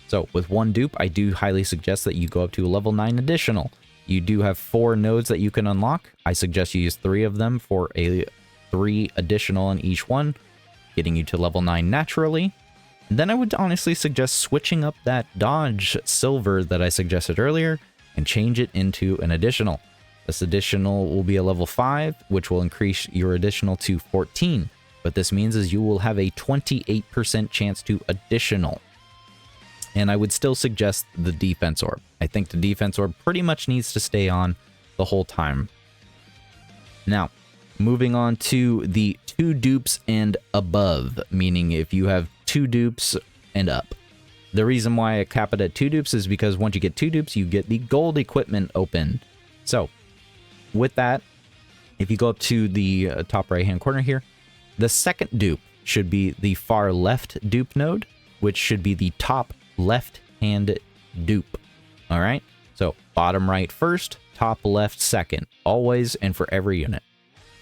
So with one dupe, I do highly suggest that you go up to a level 9 additional. You do have 4 nodes that you can unlock. I suggest you use 3 of them for a 3 additional in each one, getting you to level 9 naturally. And then I would honestly suggest switching up that dodge silver that I suggested earlier and change it into an additional. This additional will be a level 5, which will increase your additional to 14. What this means is you will have a 28% chance to additional. And I would still suggest the defense orb. I think the defense orb pretty much needs to stay on the whole time. Now, moving on to the 2 dupes and above, meaning if you have 2 dupes and up. The reason why I cap it at 2 dupes is because once you get 2 dupes, you get the gold equipment open. So, with that, if you go up to the top right-hand corner here, the second dupe should be the far left dupe node, which should be the top left-hand dupe. All right? So, bottom right first, top left second, always and for every unit.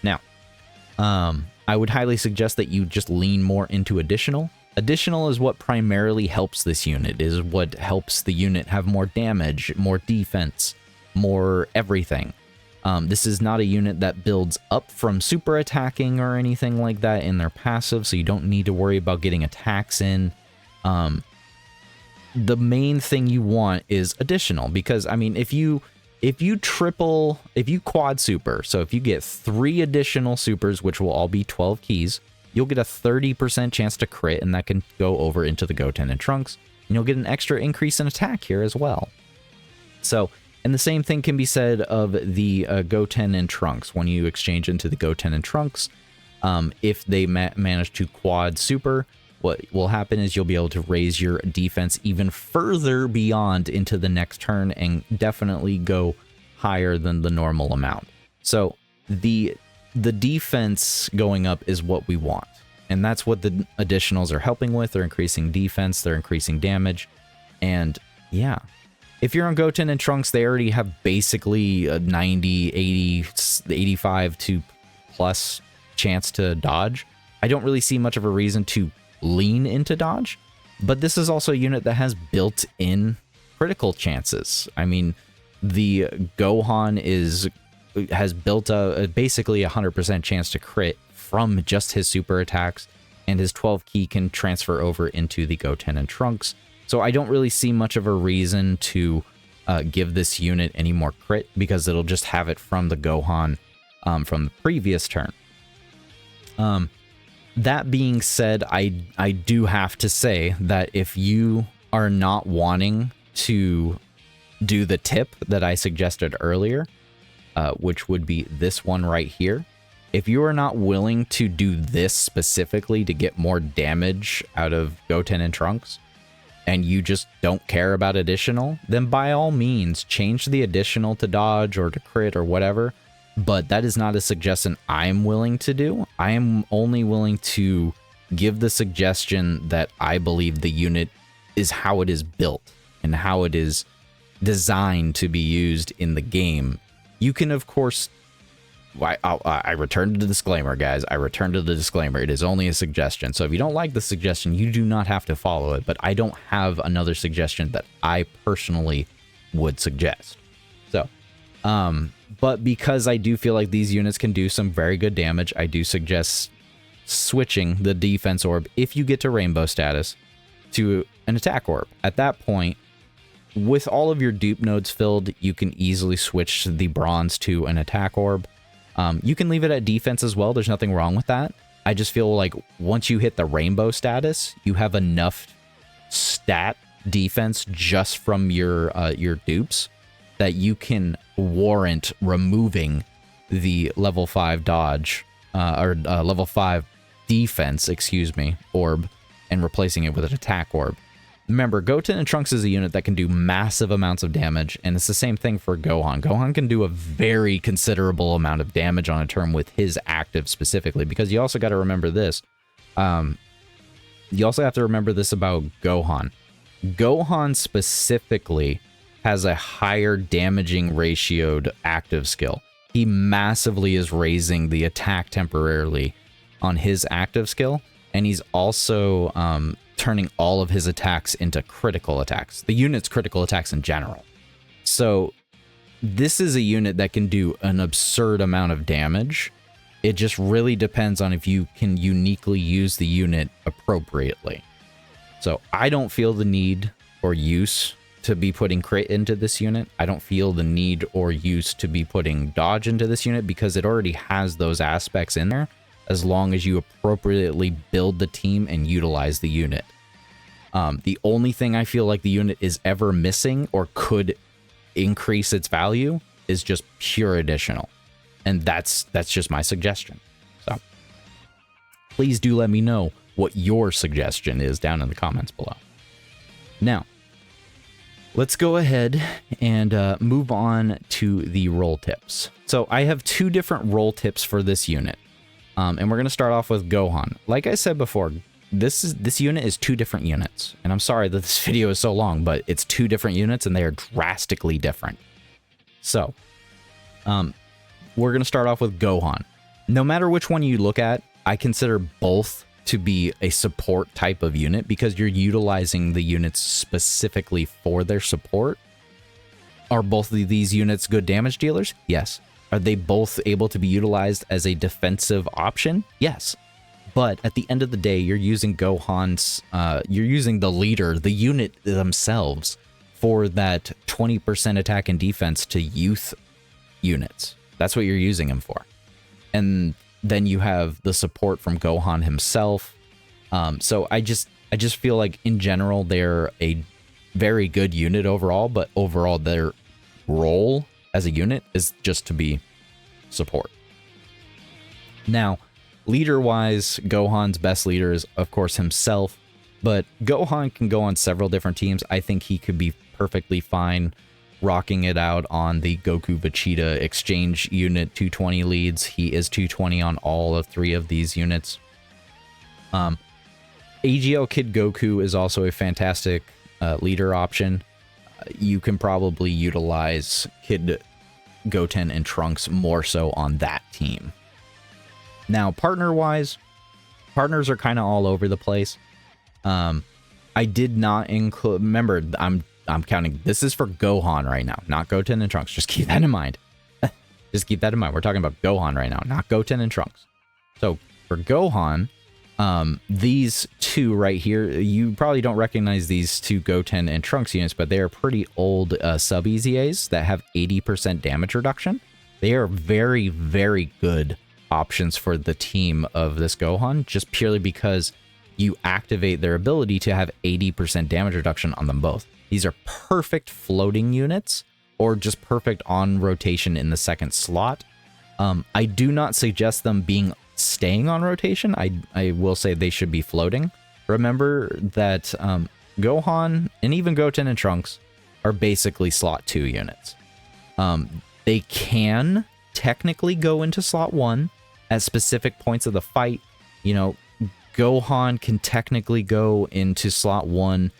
Now, I would highly suggest that you just lean more into additional. Additional is what primarily helps this unit, is what helps the unit have more damage, more defense, more everything. This is not a unit that builds up from super attacking or anything like that in their passive, so you don't need to worry about getting attacks in. The main thing you want is additional, because, I mean, if you quad super, so if you get 3 additional supers, which will all be 12 keys, you'll get a 30% chance to crit, and that can go over into the Goten and Trunks, and you'll get an extra increase in attack here as well. So, and the same thing can be said of the Goten and Trunks. When you exchange into the Goten and Trunks, if they manage to quad super, what will happen is you'll be able to raise your defense even further beyond into the next turn and definitely go higher than the normal amount. So the defense going up is what we want. And that's what the additionals are helping with. They're increasing defense, they're increasing damage. And yeah, if you're on Goten and Trunks, they already have basically a 90, 80, 85 to plus chance to dodge. I don't really see much of a reason to lean into dodge, but this is also a unit that has built-in critical chances. I mean, the Gohan has built a basically 100% chance to crit from just his super attacks, and his 12 key can transfer over into the Goten and Trunks. So I don't really see much of a reason to give this unit any more crit, because it'll just have it from the Gohan from the previous turn. That being said, I do have to say that if you are not wanting to do the tip that I suggested earlier, which would be this one right here, if you are not willing to do this specifically to get more damage out of Goten and Trunks, and you just don't care about additional, then by all means change the additional to dodge or to crit or whatever. But that is not a suggestion I'm willing to do. I am only willing to give the suggestion that I believe the unit is how it is built and how it is designed to be used in the game. You can, of course, I return to the disclaimer, guys. I return to the disclaimer. It is only a suggestion. So if you don't like the suggestion, you do not have to follow it. But I don't have another suggestion that I personally would suggest. So, but because I do feel like these units can do some very good damage, I do suggest switching the defense orb, if you get to rainbow status, to an attack orb. At that point, with all of your dupe nodes filled, you can easily switch the bronze to an attack orb. You can leave it at defense as well. There's nothing wrong with that. I just feel like once you hit the rainbow status, you have enough stat defense just from your dupes that you can warrant removing the level 5 dodge or level 5 defense, excuse me, orb, and replacing it with an attack orb. Remember, Goten and Trunks is a unit that can do massive amounts of damage, and it's the same thing for Gohan. Gohan can do a very considerable amount of damage on a turn with his active specifically, because you also got to remember this. You also have to remember this about Gohan. Gohan specifically has a higher damaging ratioed active skill. He massively is raising the attack temporarily on his active skill, and he's also turning all of his attacks into critical attacks. The unit's critical attacks in general. So this is a unit that can do an absurd amount of damage. It just really depends on if you can uniquely use the unit appropriately. So I don't feel the need or use to be putting crit into this unit. I don't feel the need or use to be putting dodge into this unit because it already has those aspects in there, as long as you appropriately build the team and utilize the unit. The only thing I feel like the unit is ever missing or could increase its value is just pure additional. And that's just my suggestion. So please do let me know what your suggestion is down in the comments below. Now, let's go ahead and move on to the roll tips. So I have two different roll tips for this unit. And we're going to start off with Gohan. Like I said before, this unit is two different units. And I'm sorry that this video is so long, but it's two different units and they are drastically different. So, we're going to start off with Gohan. No matter which one you look at, I consider both to be a support type of unit because you're utilizing the units specifically for their support. Are both of these units good damage dealers? Yes. Are they both able to be utilized as a defensive option? Yes. But at the end of the day, you're using Gohan's, you're using the leader, the unit themselves, for that 20% attack and defense to youth units. That's what you're using him for. And then you have the support from Gohan himself. So I just feel like in general, they're a very good unit overall, but overall their role as a unit is just to be support. Now, leader-wise, Gohan's best leader is, of course, himself, but Gohan can go on several different teams. I think he could be perfectly fine rocking it out on the Goku Vegeta exchange unit 220 leads. He is 220 on all of three of these units. AGL Kid Goku is also a fantastic leader option. You can probably utilize Kid Goten and Trunks more so on that team. Now, partner-wise, partners are kind of all over the place. I did not include... Remember, I'm counting... This is for Gohan right now, not Goten and Trunks. Just keep that in mind. Just keep that in mind. We're talking about Gohan right now, not Goten and Trunks. So, for Gohan... these two right here, you probably don't recognize these two Goten and Trunks units, but they are pretty old sub-EZAs that have 80% damage reduction. They are very, very good options for the team of this Gohan, just purely because you activate their ability to have 80% damage reduction on them both. These are perfect floating units, or just perfect on rotation in the second slot. I do not suggest them staying on rotation. I will say they should be floating. Remember that Gohan and even Goten and Trunks are basically slot 2 units. They can technically go into slot 1 at specific points of the fight. You know, Gohan can technically go into slot 1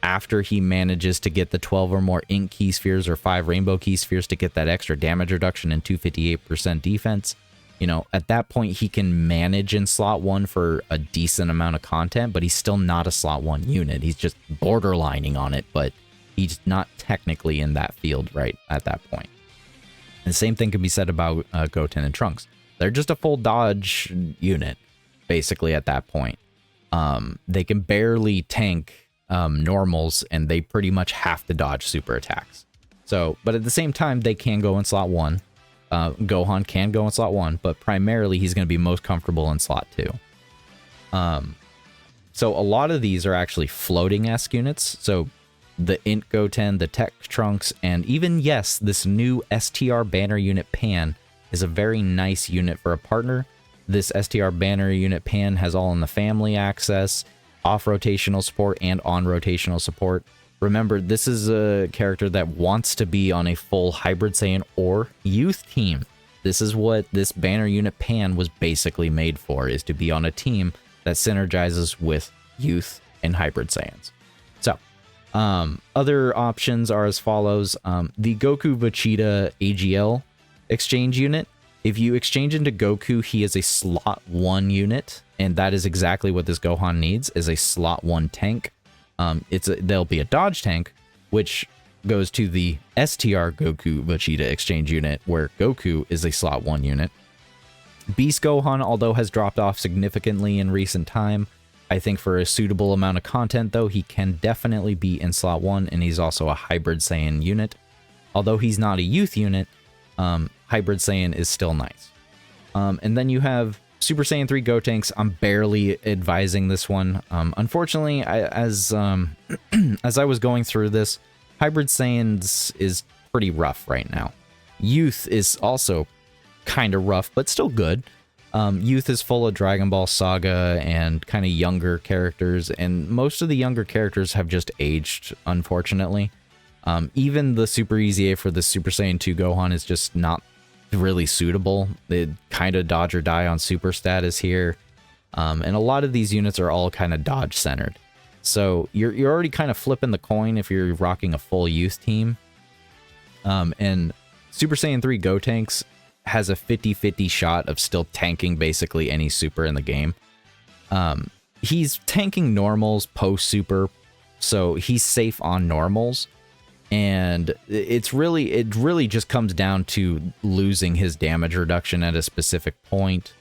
after he manages to get the 12 or more ink key spheres or 5 rainbow key spheres to get that extra damage reduction and 258% defense. You know, at that point, he can manage in slot 1 for a decent amount of content, but he's still not a slot 1 unit. He's just borderlining on it, but he's not technically in that field right at that point. And the same thing can be said about Goten and Trunks. They're just a full dodge unit, basically, at that point. They can barely tank normals, and they pretty much have to dodge super attacks. So, but at the same time, they can go in slot 1. Gohan can go in slot 1, but primarily he's going to be most comfortable in slot 2. So a lot of these are actually floating-esque units. So the INT Goten, the Tech Trunks, and even, yes, this new STR banner unit Pan is a very nice unit for a partner. This STR banner unit Pan has all in the family access, off-rotational support, and on-rotational support. Remember, this is a character that wants to be on a full Hybrid Saiyan or Youth team. This is what this banner unit Pan was basically made for, is to be on a team that synergizes with Youth and Hybrid Saiyans. So, other options are as follows. The Goku Vegeta AGL exchange unit. If you exchange into Goku, he is a slot 1 unit, and that is exactly what this Gohan needs, is a slot 1 tank. There'll be a dodge tank, which goes to the STR Goku Vegeta exchange unit, where Goku is a slot 1 unit. Beast Gohan, although has dropped off significantly in recent time, I think for a suitable amount of content, though, he can definitely be in slot 1, and he's also a Hybrid Saiyan unit. Although he's not a Youth unit, Hybrid Saiyan is still nice. And then you have Super Saiyan 3 Gotenks. I'm barely advising this one. Unfortunately, as I was going through this, Hybrid Saiyans is pretty rough right now. Youth is also kind of rough, but still good. Youth is full of Dragonball Saga and kind of younger characters, and most of the younger characters have just aged, unfortunately. Even the Super Easy A for the Super Saiyan 2 Gohan is just not really suitable. They kind of dodge or die on super status here. And a lot of these units are all kind of dodge centered. So you're already kind of flipping the coin if you're rocking a full Youth team. And Super Saiyan 3 Gotenks has a 50-50 shot of still tanking basically any super in the game. He's tanking normals post super, so he's safe on normals. And it really just comes down to losing his damage reduction at a specific point,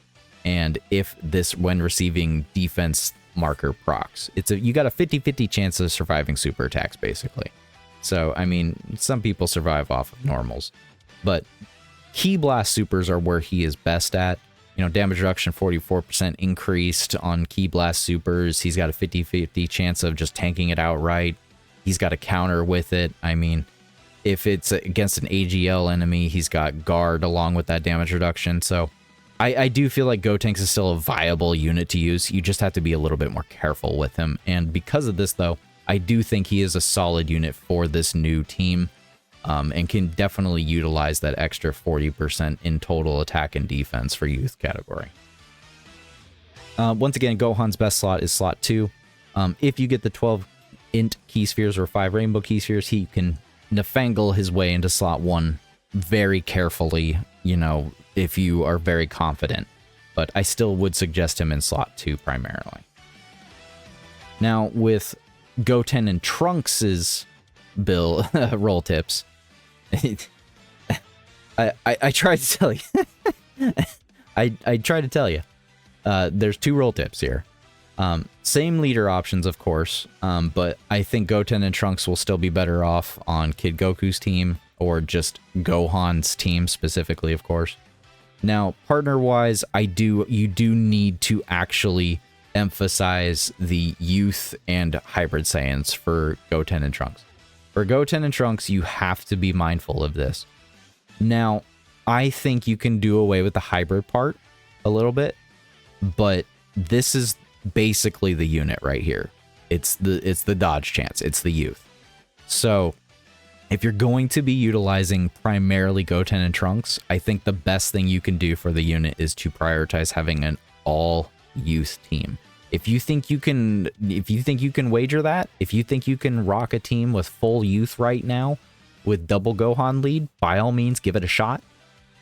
and if this when receiving defense marker procs. You got a 50-50 chance of surviving super attacks, basically. So, I mean, some people survive off of normals, but Ki Blast supers are where he is best at. You know, damage reduction 44% increased on Ki Blast supers. He's got a 50-50 chance of just tanking it outright. He's got a counter with it. I mean, if it's against an AGL enemy, he's got guard along with that damage reduction. So I do feel like Gotenks is still a viable unit to use. You just have to be a little bit more careful with him. And because of this, though, I do think he is a solid unit for this new team, and can definitely utilize that extra 40% in total attack and defense for Youth category. Once again, Gohan's best slot is slot 2. If you get the 12 INT key spheres or 5 rainbow key spheres, he can nafangle his way into slot 1 very carefully, you know, if you are very confident. But I still would suggest him in slot 2 primarily. Now, with Goten and Trunks' roll tips, I tried to tell you. I tried to tell you. There's 2 roll tips here. Same leader options, of course, but I think Goten and Trunks will still be better off on Kid Goku's team, or just Gohan's team specifically, of course. Now, partner-wise, you do need to actually emphasize the Youth and Hybrid Saiyans for Goten and Trunks. For Goten and Trunks, you have to be mindful of this. Now, I think you can do away with the hybrid part a little bit, but this is basically the unit right here. It's the dodge chance. It's the youth. So if you're going to be utilizing primarily Goten and Trunks, I think the best thing you can do for the unit is to prioritize having an all youth team. If you think you can wager that, if you think you can rock a team with full youth right now with double Gohan lead, by all means give it a shot.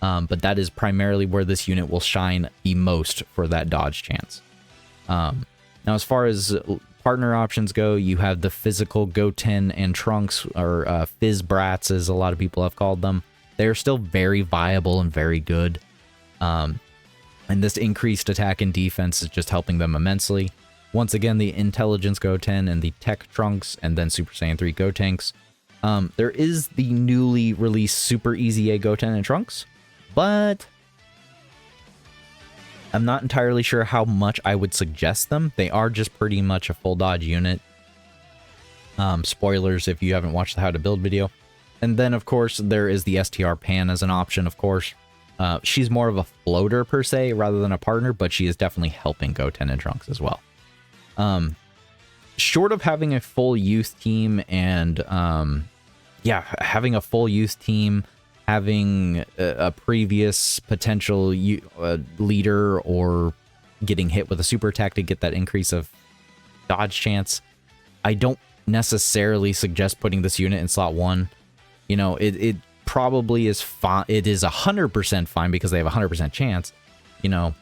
But that is primarily where this unit will shine the most for that dodge chance. Now, as far as partner options go, you have the physical Goten and Trunks, or Fizz Brats as a lot of people have called them. They're still very viable and very good. And this increased attack and defense is just helping them immensely. Once again, the Intelligence Goten and the Tech Trunks, and then Super Saiyan 3 Gotenks. There is the newly released Super Easy A Goten and Trunks, but I'm not entirely sure how much I would suggest them. They are just pretty much a full dodge unit. Spoilers if you haven't watched the How to Build video. And then, of course, there is the STR Pan as an option, of course. She's more of a floater, per se, rather than a partner, but she is definitely helping Goten and Trunks as well. Short of having a full youth team and, having a full youth team, having a previous potential leader, or getting hit with a super attack to get that increase of dodge chance, I don't necessarily suggest putting this unit in slot 1. You know, it probably is fine. It is 100% fine because they have a 100% chance, you know,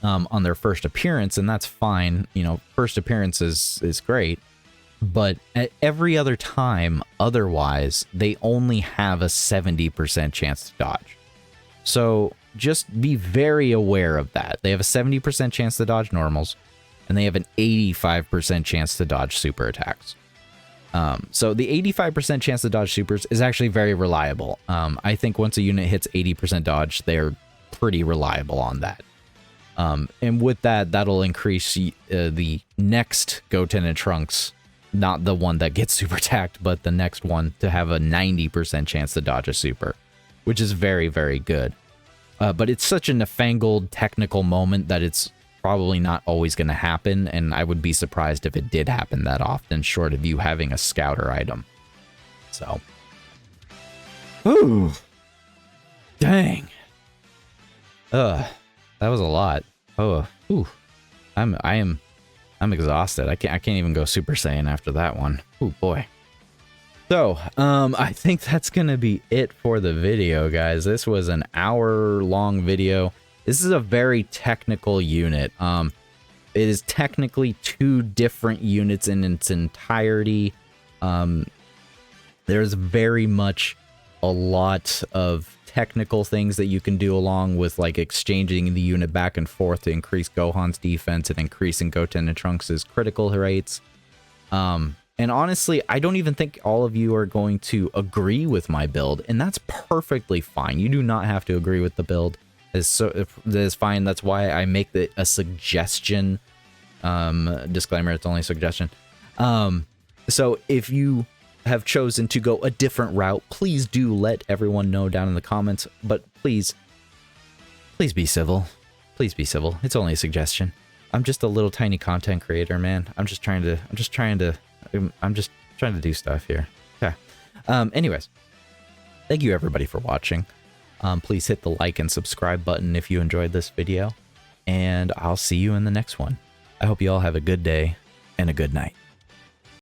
on their first appearance, and that's fine. You know, first appearance is great. But at every other time, otherwise, they only have a 70% chance to dodge. So just be very aware of that. They have a 70% chance to dodge normals, and they have an 85% chance to dodge super attacks. So the 85% chance to dodge supers is actually very reliable. I think once a unit hits 80% dodge, they're pretty reliable on that. And with that, that'll increase the next Goten and Trunks, not the one that gets super attacked, but the next one to have a 90% chance to dodge a super, which is very, very good. But it's such a newfangled technical moment that it's probably not always going to happen, and I would be surprised if it did happen that often, short of you having a scouter item. So, ooh, dang, that was a lot. Oh, ooh, I'm exhausted. I can't even go Super Saiyan after that one. Oh boy. So, I think that's gonna be it for the video, guys. This was an hour-long video. This is a very technical unit. It is technically 2 different units in its entirety. There's very much a lot of technical things that you can do, along with like exchanging the unit back and forth to increase Gohan's defense and increasing Goten and Trunks' critical rates. And honestly, I don't even think all of you are going to agree with my build, and that's perfectly fine. You do not have to agree with the build. That is fine. That's why I make it a suggestion. Disclaimer, it's only a suggestion. So if you have chosen to go a different route, please do let everyone know down in the comments. But please be civil. Please be civil. It's only a suggestion. I'm just a little tiny content creator, man. I'm just trying to do stuff here. Okay. Anyways, thank you everybody for watching. Please hit the like and subscribe button if you enjoyed this video, and I'll see you in the next one. I hope you all have a good day and a good night.